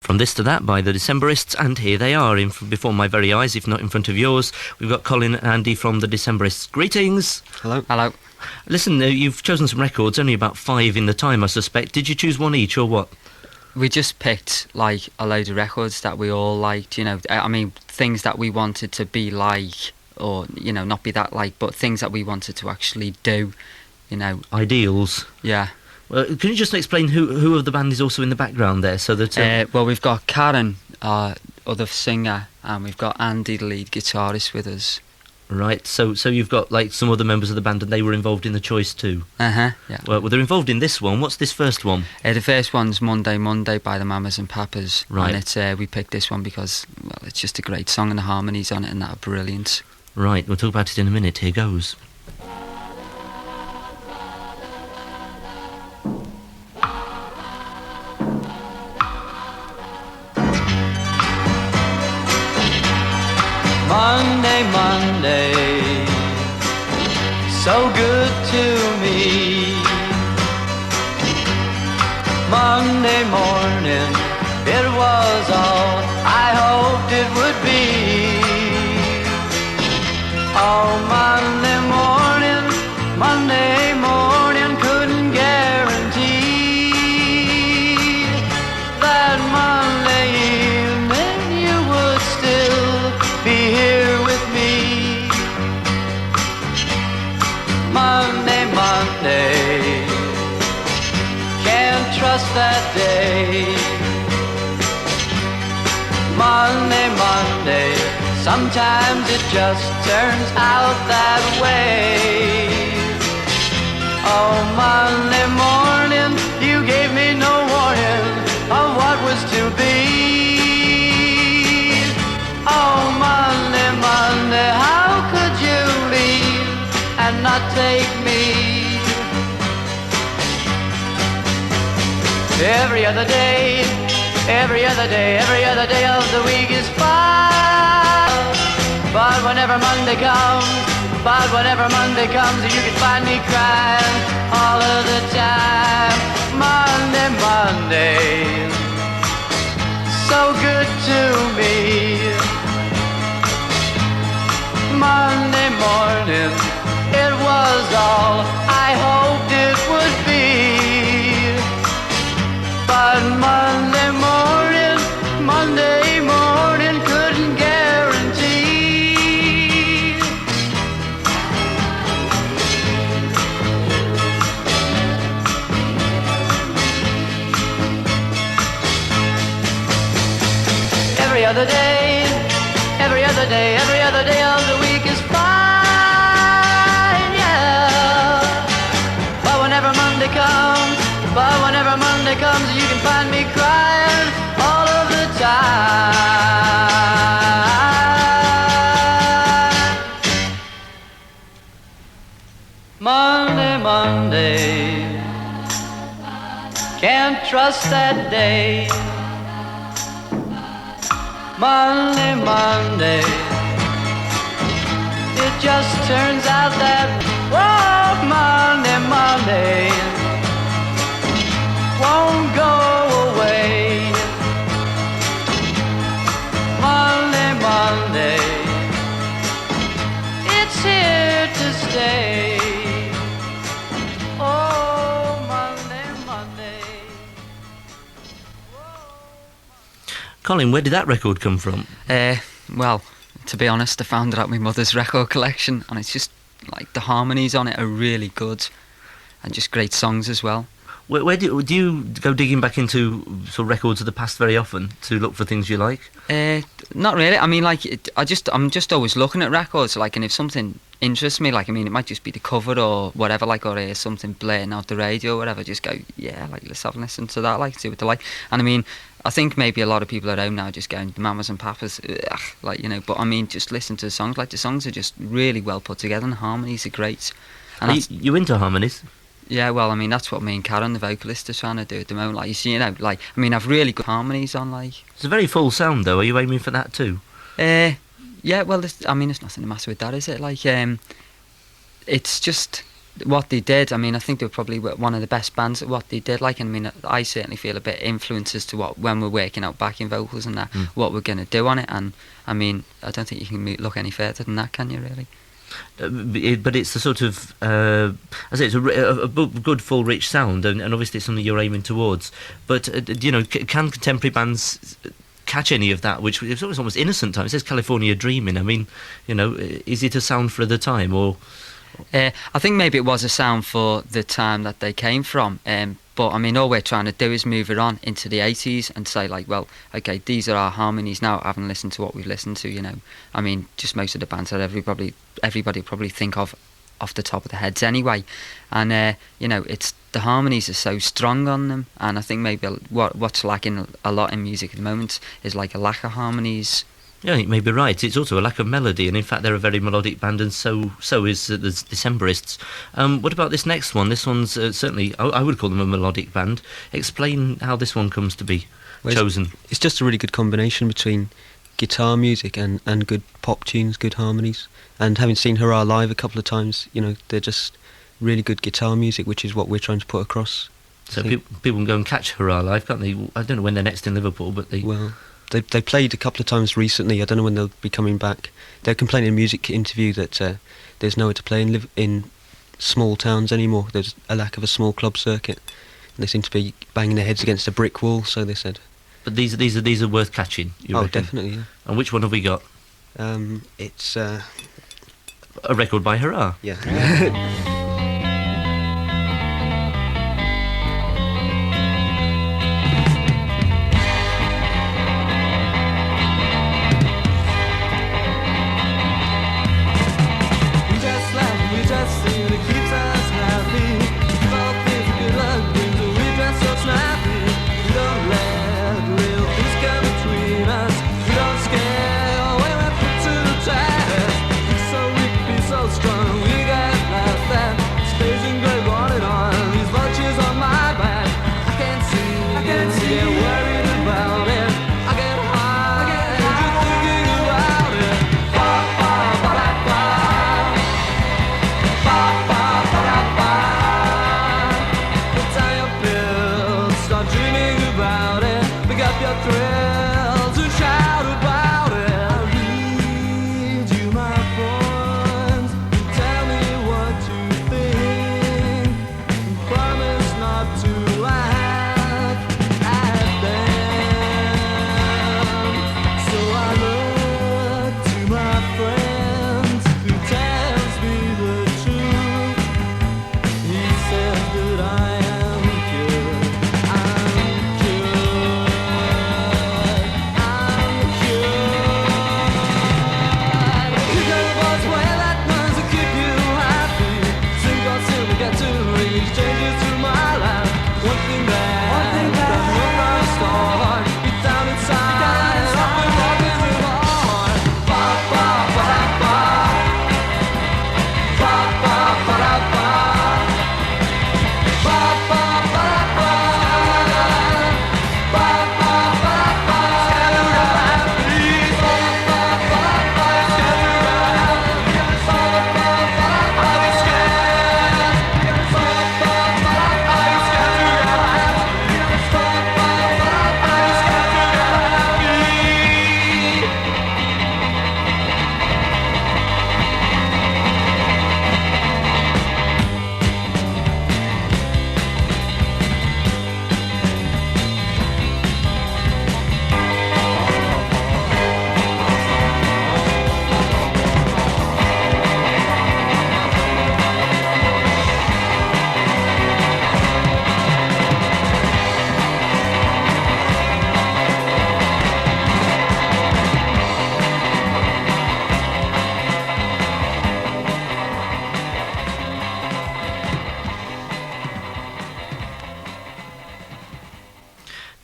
From This to That by the Decemberists, and here they are before my very eyes, if not in front of yours. We've got Colin and Andy from the Decemberists. Greetings. Hello. Hello. Listen, you've chosen some records, only about 5 in the time, I suspect. Did you choose one each, or what? We just picked, like, a load of records that we all liked, you know. I mean, things that we wanted to be like, or, you know, not be that like, but things that we wanted to actually do, you know. Ideals. Yeah. Well, can you just explain who of the band is also in the background there, so that... Well, we've got Karen, our other singer, and we've got Andy, the lead guitarist, with us. Right, so you've got, like, some other members of the band, and they were involved in the choice too? Yeah. Well, they're involved in this one. What's this first one? The first one's Monday, Monday by the Mamas and Papas. Right. And it's we picked this one because, well, it's just a great song, and the harmonies on it and that are brilliant. Right, we'll talk about it in a minute. Here goes. Monday, Monday, so good to me. Monday morning, it was all I hoped it would be. Oh, Monday morning, couldn't guarantee that Monday evening you would still be here with me. Monday, Monday, can't trust that day. Monday, Monday, sometimes it just turns out that way. Oh, Monday morning, you gave me no warning of what was to be. Oh, Monday, Monday, how could you leave and not take me? Every other day, every other day, every other day of the week is fine. But whenever Monday comes, you can find me crying all of the time. Monday, Monday, so good to me. Monday morning, it was all I hoped it would be. But Monday morning couldn't guarantee. Every other day, every other day, every other day of the week is fine, yeah. But whenever Monday comes, you can find me crying all of the time. Monday, Monday, can't trust that day. Monday, Monday, it just turns out that, oh, Monday, Monday, won't go away. Monday, Monday, it's here to stay. Oh, Monday, Monday. Colin, where did that record come from? Well, to be honest, I found it at my mother's record collection, and it's just, like, the harmonies on it are really good, and just great songs as well. Where do you go digging back into sort of records of the past very often to look for things you like? Not really. I mean, like, I'm just always looking at records, like, and if something interests me, like, I mean, it might just be the cover or whatever, like, or something blaring out the radio or whatever, just go, yeah, like, let's have a listen to that, like, see what they like. And I mean, I think maybe a lot of people around now just going, Mamas and Papas, ugh, like, you know, but I mean, just listen to the songs, like, the songs are just really well put together and the harmonies are great. And you into harmonies? Yeah, well, I mean, that's what me and Karen, the vocalist, are trying to do at the moment. Like, you see, you know, like, I mean, I've really good harmonies on, like... It's a very full sound, though. Are you aiming for that, too? Yeah, well, I mean, there's nothing the matter with that, is it? Like, it's just... what they did, I mean, I think they were probably one of the best bands at what they did. Like, and I mean, I certainly feel a bit influenced as to what, when we're working out backing vocals and that, what we're going to do on it. And I mean, I don't think you can look any further than that, can you, really? But it's a sort of, I say, it's a good, full, rich sound, and obviously it's something you're aiming towards. But you know, can contemporary bands catch any of that, which is almost innocent time? It says California Dreaming. I mean, you know, is it a sound for the time, or? I think maybe it was a sound for the time that they came from. But I mean, all we're trying to do is move it on into the 80s and say, like, well, okay, these are our harmonies now, having listened to what we've listened to, you know. I mean, just most of the bands that everybody probably think of off the top of their heads anyway. And, you know, it's the harmonies are so strong on them. And I think maybe what's lacking a lot in music at the moment is like a lack of harmonies. Yeah, you may be right. It's also a lack of melody, and in fact they're a very melodic band, and so is the Decemberists. What about this next one? This one's certainly, I would call them a melodic band. Explain how this one comes to be chosen. It's just a really good combination between guitar music and good pop tunes, good harmonies. And having seen Hurrah live a couple of times, you know, they're just really good guitar music, which is what we're trying to put across. So people can go and catch Hurrah live, can't they? I don't know when they're next in Liverpool, but they... Well, they played a couple of times recently. I don't know when they'll be coming back. They're complaining in a music interview that there's nowhere to play in small towns anymore. There's a lack of a small club circuit. And they seem to be banging their heads against a brick wall, so they said. But these are worth catching, you reckon? Definitely, yeah. And which one have we got? It's... a record by Hurrah. Yeah.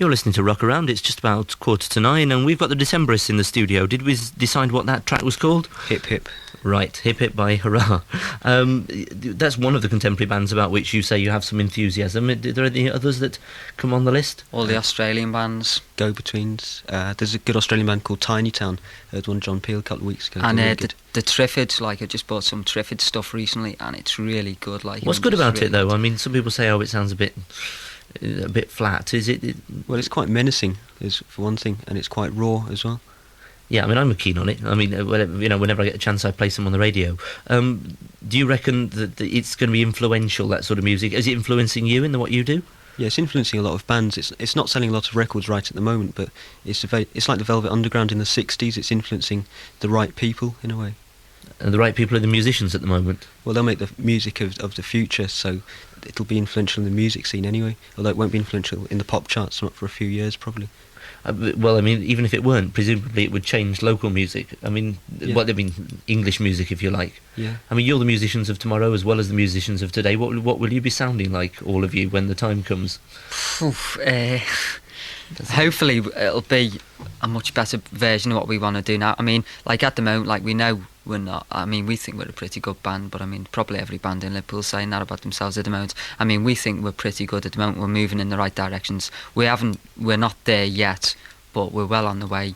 You're listening to Rock Around. It's just about 9:15, and we've got the Decemberists in the studio. Did we decide what that track was called? Hip Hip. Right, Hip Hip by Hurrah. That's one of the contemporary bands about which you say you have some enthusiasm. Are there any others that come on the list? All the Australian bands. Go-Betweens. There's a good Australian band called Tiny Town. I heard one John Peel a couple of weeks ago. And Really the Triffids, like I just bought some Triffids stuff recently, and it's really good. Like, what's good about it though? I mean, some people say, oh, it sounds a bit flat. Is it? Well, it's quite menacing, is for one thing, and it's quite raw as well. Yeah, I mean, I'm keen on it. I mean, whenever I get a chance, I play some on the radio. Do you reckon that it's going to be influential, that sort of music? Is it influencing you in what you do? Yeah, it's influencing a lot of bands. It's not selling a lot of records right at the moment, but it's like the Velvet Underground in the 60s. It's influencing the right people, in a way. And the right people are the musicians at the moment. Well, they'll make the music of the future, so it'll be influential in the music scene anyway, although it won't be influential in the pop charts, not for a few years, probably. Well, I mean, even if it weren't, presumably it would change local music. I mean, Yeah. English music, if you like. Yeah. I mean, you're the musicians of tomorrow as well as the musicians of today. What will you be sounding like, all of you, when the time comes? Hopefully it'll be a much better version of what we want to do now. I mean, like at the moment, like we know we're not. I mean, we think we're a pretty good band, but I mean, probably every band in Liverpool saying that about themselves at the moment. I mean, we think we're pretty good at the moment. We're moving in the right directions. We're not there yet, but we're well on the way.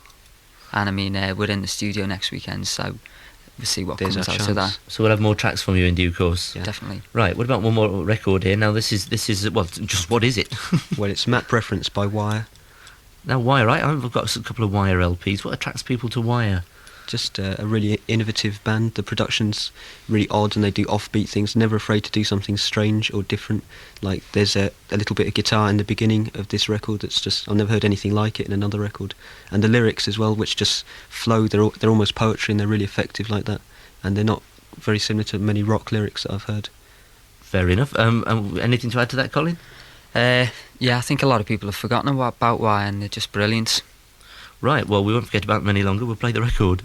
And I mean, we're in the studio next weekend, so we'll see what There's comes our out of chance. that. So we'll have more tracks from you in due course. Yeah. Definitely. Right, what about one more record here? Now, this is well, just what is it? Well, it's Map Reference by Wire. Now, Wire, right? I've got a couple of Wire LPs. What attracts people to Wire? Just a really innovative band. The production's really odd, and they do offbeat things, never afraid to do something strange or different. Like, there's a little bit of guitar in the beginning of this record that's just, I've never heard anything like it in another record. And the lyrics as well, which just flow, they're almost poetry, and they're really effective like that. And they're not very similar to many rock lyrics that I've heard. Fair enough. Anything to add to that, Colin? Yeah, I think a lot of people have forgotten about Why, and they're just brilliant. Right, well, we won't forget about them any longer. We'll play the record.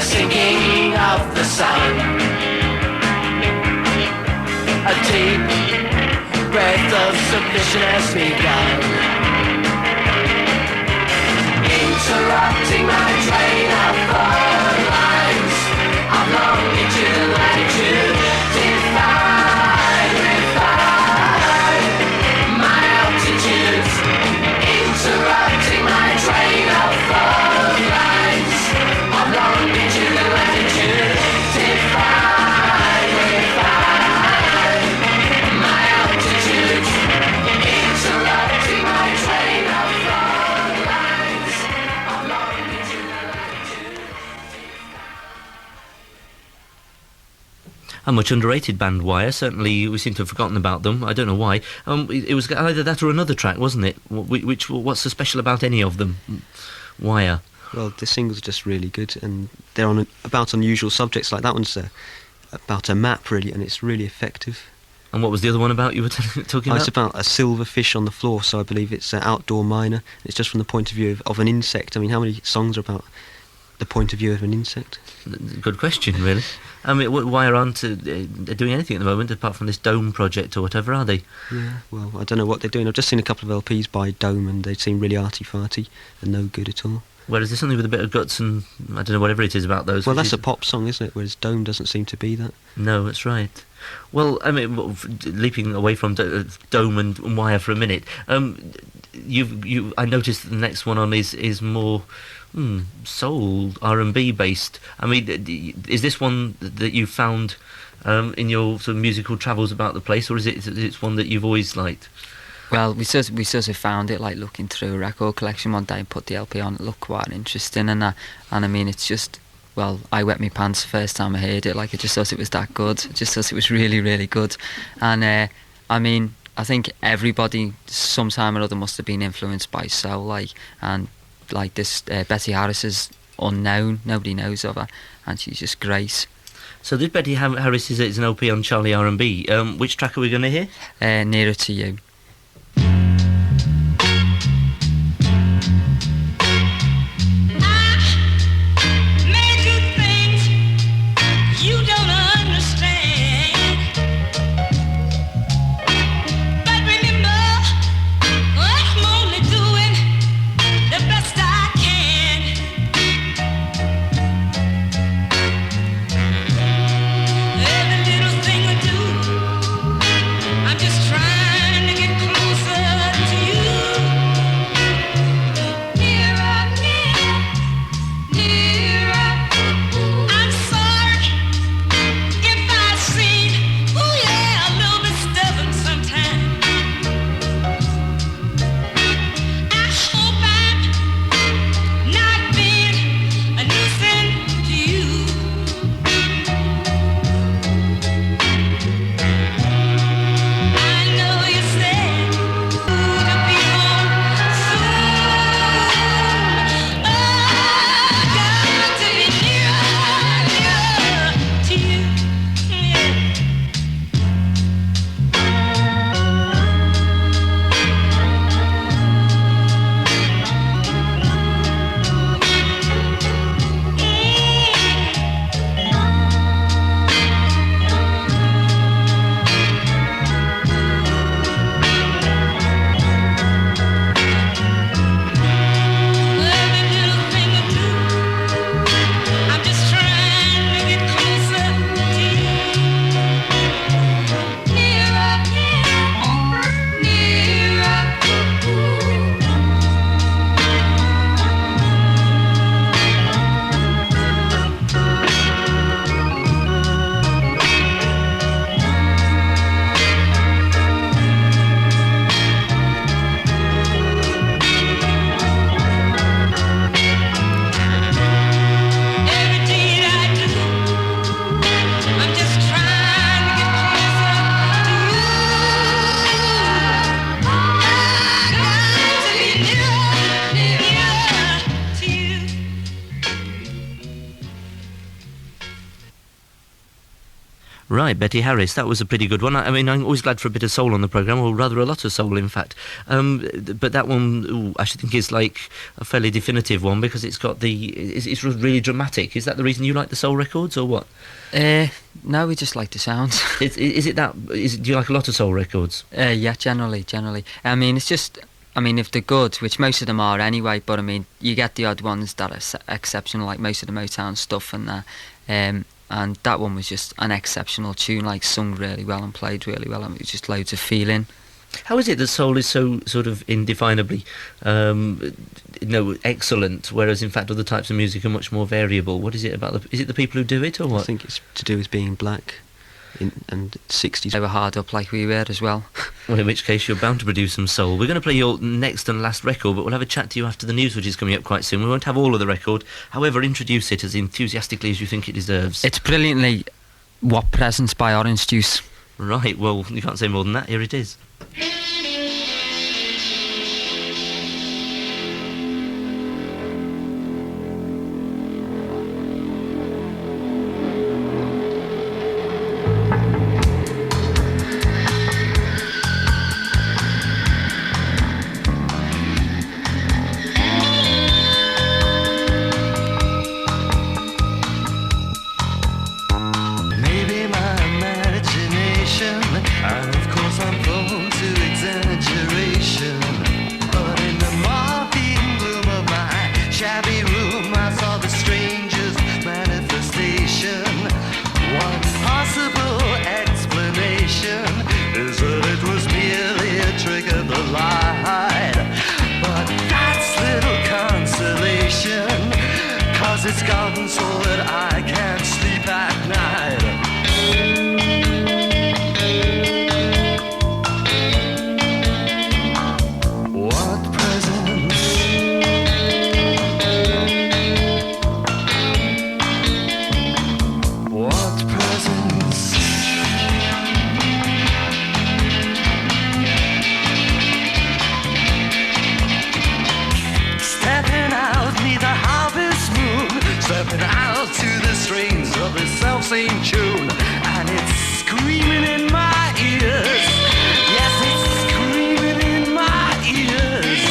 Sinking the sun. A deep breath of submission has begun, interrupting my train of thought lines of longitude, latitude, define, refine my altitudes, interrupting my train of thought lines of longitude, latitude, define, refine my altitudes, interrupting my train of thought lines of longitude, latitude. A much underrated band, Wire. Certainly, we seem to have forgotten about them. I don't know why. It was either that or another track, wasn't it? What's so special about any of them? Wire. Well, the singles are just really good, and they're on about unusual subjects. Like that one's about a map, really, and it's really effective. And what was the other one about you were talking It's about? about a silver fish on the floor, so I believe it's an outdoor miner. It's just from the point of view of an insect. I mean, how many songs are about the point of view of an insect? Good question, really. I mean, Wire aren't doing anything at the moment apart from this Dome project or whatever, are they? Yeah, well, I don't know what they're doing. I've just seen a couple of LPs by Dome, and they seem really arty-farty and no good at all. Whereas there's something with a bit of guts and, I don't know, whatever it is about those. Well, which that's is- a pop song, isn't it? Whereas Dome doesn't seem to be that. No, that's right. Well, I mean, leaping away from Dome and Wire for a minute, I noticed the next one on is more soul R&B based. I mean, is this one that you found in your sort of musical travels about the place, or is it one that you've always liked? Well, we sort of found it like looking through a record collection one day and put the LP on. It looked quite interesting, and I mean, it's just, well, I wet my pants the first time I heard it. Like, I just thought it was that good. I just thought it was really, really good. And I mean, I think everybody sometime or other must have been influenced by soul, and this Betty Harris is unknown. Nobody knows of her, and she's just great. So this Betty Harris is an LP on Charlie R&B. Which track are we going to hear? Nearer to You. Every little thing we do, I'm just trying to get Right, Betty Harris, that was a pretty good one. I mean, I'm always glad for a bit of soul on the programme, or rather a lot of soul, in fact. But that one, I should think, is like a fairly definitive one, because it's got it's really dramatic. Is that the reason you like the soul records, or what? No, we just like the sound. Do you like a lot of soul records? Yeah, generally. I mean, it's just... I mean, if they're good, which most of them are anyway, but I mean, you get the odd ones that are exceptional, like most of the Motown stuff and that. And that one was just an exceptional tune, like sung really well and played really well, and it was just loads of feeling. How is it that soul is so sort of indefinably excellent, whereas in fact other types of music are much more variable? What is it about is it the people who do it, or what? I think it's to do with being black and 60s. They were hard up like we were as well. Well, in which case you're bound to produce some soul. We're going to play your next and last record, but we'll have a chat to you after the news, which is coming up quite soon. We won't have all of the record. However, introduce it as enthusiastically as you think it deserves. It's brilliantly What Presents by Orange Juice. Right, well, you can't say more than that. Here it is. It's gotten so that I can't sleep at night. What presents? What presents? Stepping out neath the harvest moon, stepping out to the strains of the self-same tune, and it's screaming in my ears. Yes, it's screaming in my ears,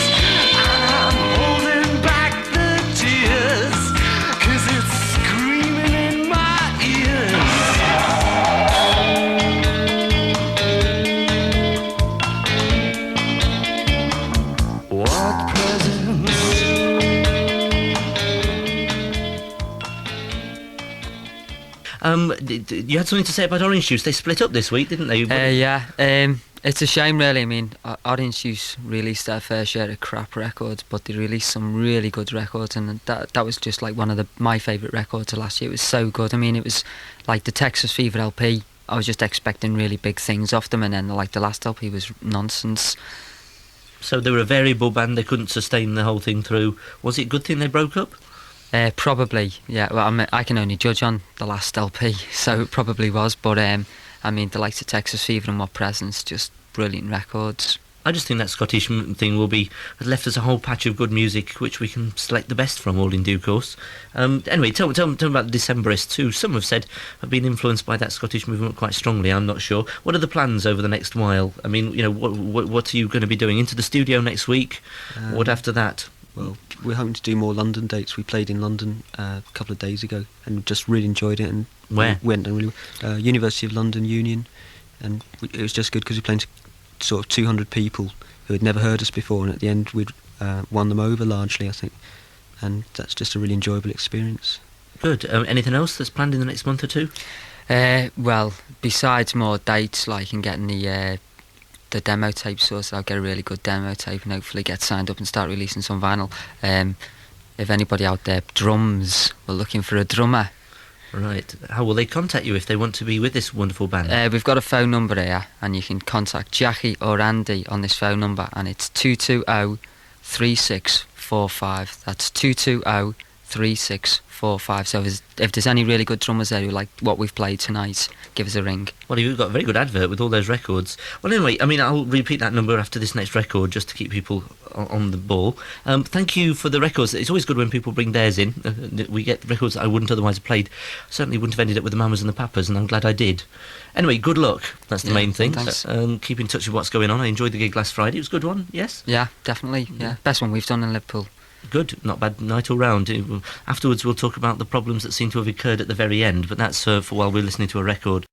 and I'm holding back the tears, 'cause it's screaming in my ears. What presents? You had something to say about Orange Juice. They split up this week, didn't they? Yeah, it's a shame really. I mean, Orange Juice released their fair share of crap records, but they released some really good records, and that was just like one of my favourite records of last year. It was so good. I mean, it was like the Texas Fever LP. I was just expecting really big things off them, and then like the last LP was nonsense. So they were a variable band. They couldn't sustain the whole thing through. Was it a good thing they broke up? Probably, yeah. Well, I can only judge on the last LP, so it probably was. But I mean, the likes of Texas Fever and What Presents, just brilliant records. I just think that Scottish thing has left us a whole patch of good music, which we can select the best from, all in due course. Anyway, tell me about the Decemberists, who some have said have been influenced by that Scottish movement quite strongly. I'm not sure. What are the plans over the next while? I mean, what are you going to be doing? Into the studio next week? What after that? Well, we're hoping to do more London dates. We played in London a couple of days ago and just really enjoyed it. And where? Went and really University of London Union, and it was just good because we played to sort of 200 people who had never heard us before, and at the end we'd won them over largely, I think, and that's just a really enjoyable experience. Good. Anything else that's planned in the next month or two? Well, besides more dates, like and getting the demo tape sorted, I'll get a really good demo tape and hopefully get signed up and start releasing some vinyl. If anybody out there drums, we're looking for a drummer. Right. How will they contact you if they want to be with this wonderful band? We've got a phone number here, and you can contact Jackie or Andy on this phone number, and it's 220-3645. That's 3645. So if there's any really good drummers there who like what we've played tonight, give us a ring. Well, you've got a very good advert with all those records. Well, anyway, I mean, I'll repeat that number after this next record just to keep people on the ball. Thank you for the records. It's always good when people bring theirs in. We get records that I wouldn't otherwise have played. Certainly wouldn't have ended up with the Mamas and the Papas, and I'm glad I did. Anyway, good luck. That's the main thing. Thanks. Keep in touch with what's going on. I enjoyed the gig last Friday. It was a good one, yes? Yeah, definitely. Yeah, best one we've done in Liverpool. Good, not bad night all round. Afterwards we'll talk about the problems that seem to have occurred at the very end, but that's for while we're listening to a record.